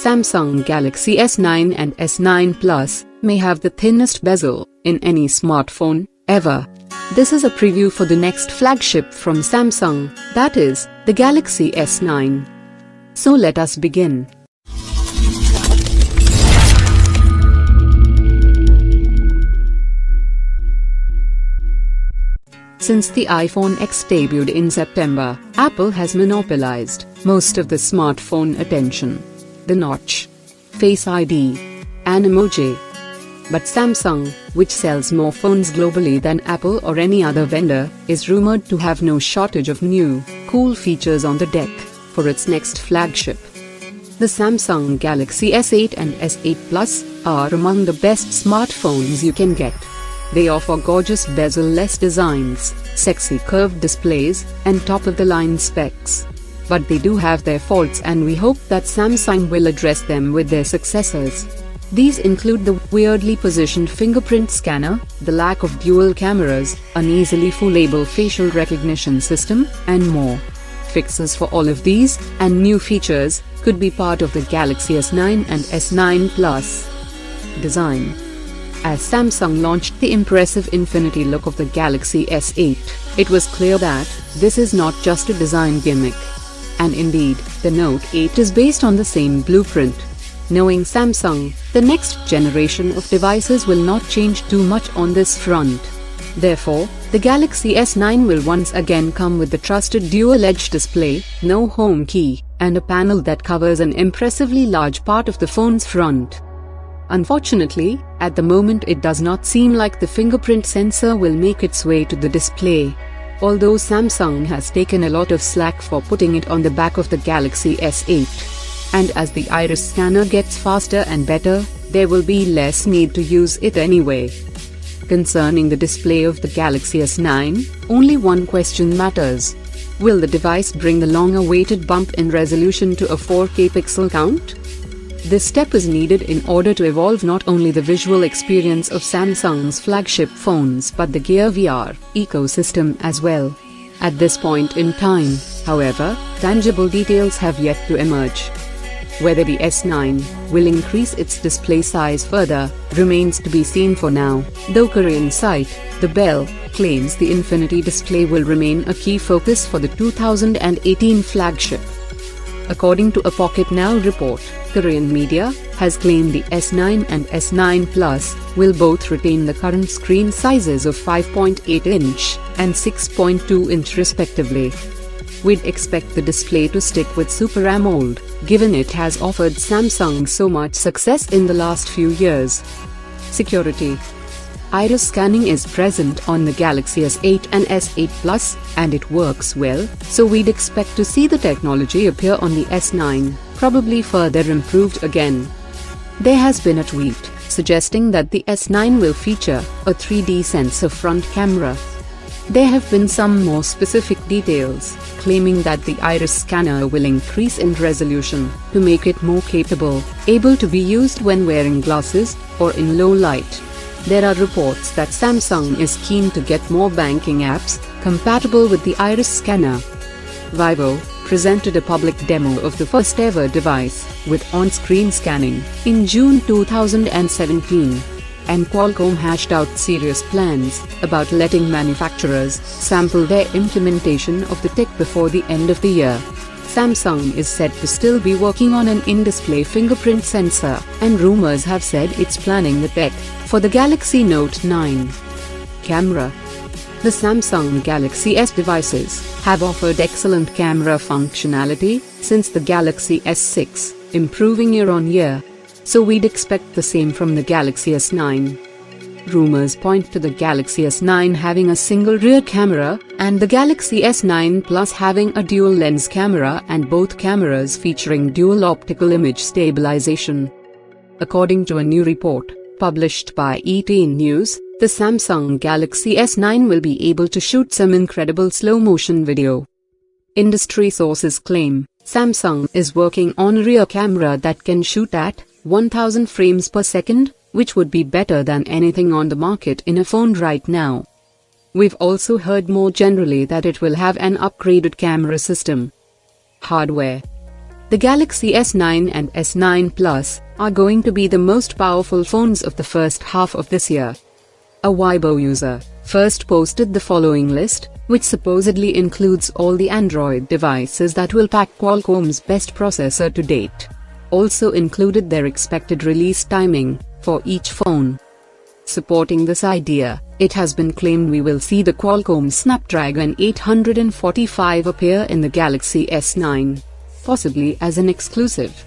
Samsung Galaxy S9 and S9 Plus may have the thinnest bezel in any smartphone ever. This is a preview for the next flagship from Samsung, that is, the Galaxy S9. So let us begin. Since the iPhone X debuted in September, Apple has monopolized most of the smartphone attention. The notch, Face ID, and emoji. But Samsung, which sells more phones globally than Apple or any other vendor, is rumored to have no shortage of new, cool features on the deck for its next flagship. The Samsung Galaxy S8 and S8 Plus are among the best smartphones you can get. They offer gorgeous bezel-less designs, sexy curved displays, and top-of-the-line specs. But they do have their faults, and we hope that Samsung will address them with their successors. These include the weirdly positioned fingerprint scanner, the lack of dual cameras, an easily foolable facial recognition system, and more. Fixes for all of these, and new features, could be part of the Galaxy S9 and S9 Plus. Design. As Samsung launched the impressive infinity look of the Galaxy S8, it was clear that this is not just a design gimmick. And indeed, the Note 8 is based on the same blueprint. Knowing Samsung, the next generation of devices will not change too much on this front. Therefore, the Galaxy S9 will once again come with the trusted dual-edge display, no home key, and a panel that covers an impressively large part of the phone's front. Unfortunately, at the moment it does not seem like the fingerprint sensor will make its way to the display. Although Samsung has taken a lot of slack for putting it on the back of the Galaxy S8. And as the iris scanner gets faster and better, there will be less need to use it anyway. Concerning the display of the Galaxy S9, only one question matters. Will the device bring the long-awaited bump in resolution to a 4K pixel count? This step is needed in order to evolve not only the visual experience of Samsung's flagship phones but the Gear VR ecosystem as well. At this point in time, however, tangible details have yet to emerge. Whether the S9 will increase its display size further remains to be seen for now, though Korean site The Bell claims the Infinity display will remain a key focus for the 2018 flagship. According to a Pocket Now report, Korean media has claimed the S9 and S9 Plus will both retain the current screen sizes of 5.8-inch and 6.2-inch respectively. We'd expect the display to stick with Super AMOLED, given it has offered Samsung so much success in the last few years. Security. Iris scanning is present on the Galaxy S8 and S8 Plus, and it works well, so we'd expect to see the technology appear on the S9, probably further improved again. There has been a tweet suggesting that the S9 will feature a 3D sensor front camera. There have been some more specific details, claiming that the iris scanner will increase in resolution to make it more capable, able to be used when wearing glasses or in low light. There are reports that Samsung is keen to get more banking apps compatible with the iris scanner. Vivo presented a public demo of the first ever device with on-screen scanning in June 2017, and Qualcomm hashed out serious plans about letting manufacturers sample their implementation of the tech before the end of the year. Samsung is said to still be working on an in-display fingerprint sensor, and rumors have said it's planning the tech for the Galaxy Note 9. Camera. The Samsung Galaxy S devices have offered excellent camera functionality since the Galaxy S6, improving year on year. So we'd expect the same from the Galaxy S9. Rumors point to the Galaxy S9 having a single rear camera, and the Galaxy S9 Plus having a dual-lens camera and both cameras featuring dual optical image stabilization. According to a new report published by ET News, the Samsung Galaxy S9 will be able to shoot some incredible slow-motion video. Industry sources claim Samsung is working on a rear camera that can shoot at 1000 frames per second, which would be better than anything on the market in a phone right now. We've also heard more generally that it will have an upgraded camera system. Hardware. The Galaxy S9 and S9 Plus are going to be the most powerful phones of the first half of this year. A Weibo user first posted the following list, which supposedly includes all the Android devices that will pack Qualcomm's best processor to date. Also included their expected release timing for each phone. Supporting this idea, it has been claimed we will see the Qualcomm Snapdragon 845 appear in the Galaxy S9, possibly as an exclusive.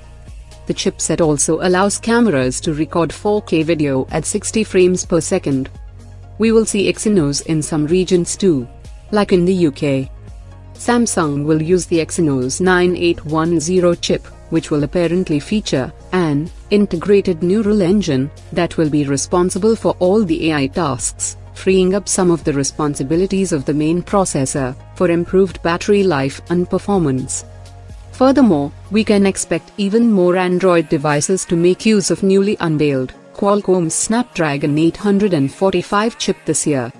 The chipset also allows cameras to record 4K video at 60 frames per second. We will see Exynos in some regions too, like in the UK. Samsung will use the Exynos 9810 chip, which will apparently feature an integrated neural engine that will be responsible for all the AI tasks, freeing up some of the responsibilities of the main processor for improved battery life and performance. Furthermore, we can expect even more Android devices to make use of newly unveiled Qualcomm's Snapdragon 845 chip this year.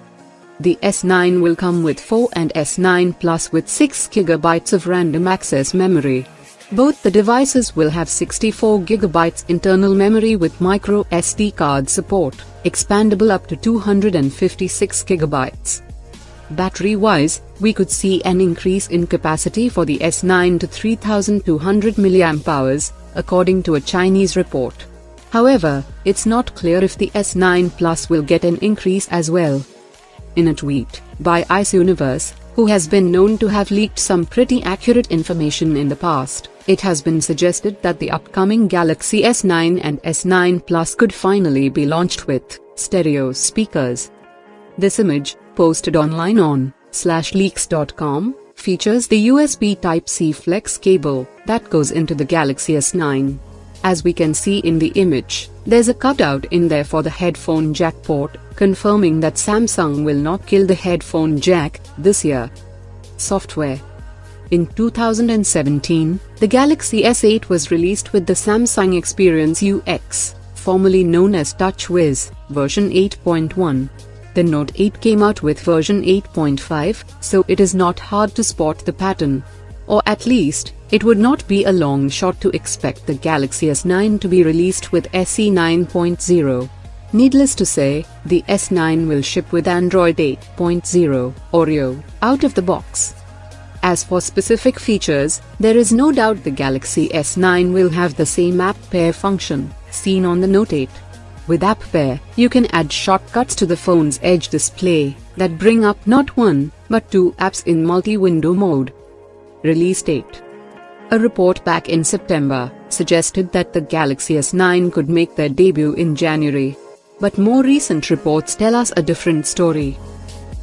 The S9 will come with 4 and S9 Plus with 6 GB of random access memory. Both the devices will have 64 GB internal memory with micro SD card support, expandable up to 256 GB. Battery-wise, we could see an increase in capacity for the S9 to 3200 mAh, according to a Chinese report. However, it's not clear if the S9 Plus will get an increase as well. In a tweet by Ice Universe, who has been known to have leaked some pretty accurate information in the past, it has been suggested that the upcoming Galaxy S9 and S9 Plus could finally be launched with stereo speakers. This image, posted online on /leaks.com, features the USB Type-C flex cable that goes into the Galaxy S9. As we can see in the image, there's a cutout in there for the headphone jack port, confirming that Samsung will not kill the headphone jack this year. Software. In 2017, the Galaxy S8 was released with the Samsung Experience UX, formerly known as TouchWiz, version 8.1. The Note 8 came out with version 8.5, so it is not hard to spot the pattern. Or at least, it would not be a long shot to expect the Galaxy S9 to be released with SE 9.0. Needless to say, the S9 will ship with Android 8.0 Oreo out of the box. As for specific features, there is no doubt the Galaxy S9 will have the same app pair function seen on the Note 8. With app pair, you can add shortcuts to the phone's edge display that bring up not one, but 2 apps in multi-window mode. Release date. A report back in September suggested that the Galaxy S9 could make their debut in January. But more recent reports tell us a different story.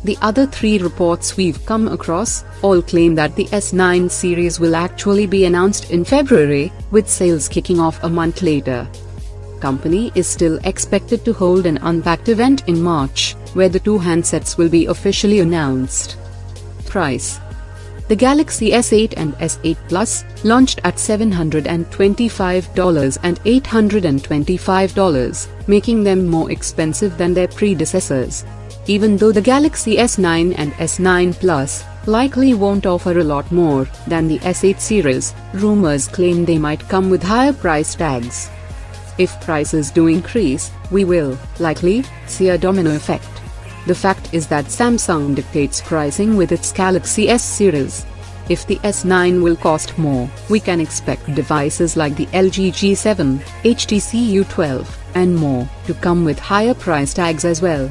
The other 3 reports we've come across all claim that the S9 series will actually be announced in February, with sales kicking off a month later. Company is still expected to hold an unpacked event in March, where the 2 handsets will be officially announced. Price. The Galaxy S8 and S8 Plus launched at $725 and $825, making them more expensive than their predecessors. Even though the Galaxy S9 and S9 Plus likely won't offer a lot more than the S8 series, rumors claim they might come with higher price tags. If prices do increase, we will likely see a domino effect. The fact is that Samsung dictates pricing with its Galaxy S series. If the S9 will cost more, we can expect devices like the LG G7, HTC U12, and more to come with higher price tags as well.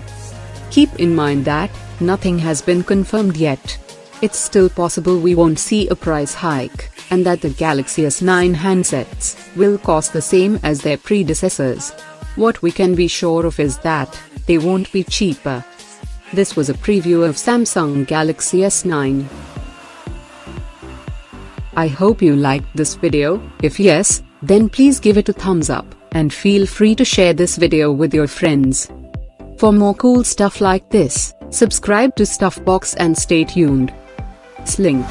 Keep in mind that nothing has been confirmed yet. It's still possible we won't see a price hike, and that the Galaxy S9 handsets will cost the same as their predecessors. What we can be sure of is that they won't be cheaper. This was a preview of Samsung Galaxy S9. I hope you liked this video. If yes, then please give it a thumbs up, and feel free to share this video with your friends. For more cool stuff like this, subscribe to Stuffbox and stay tuned. Slink.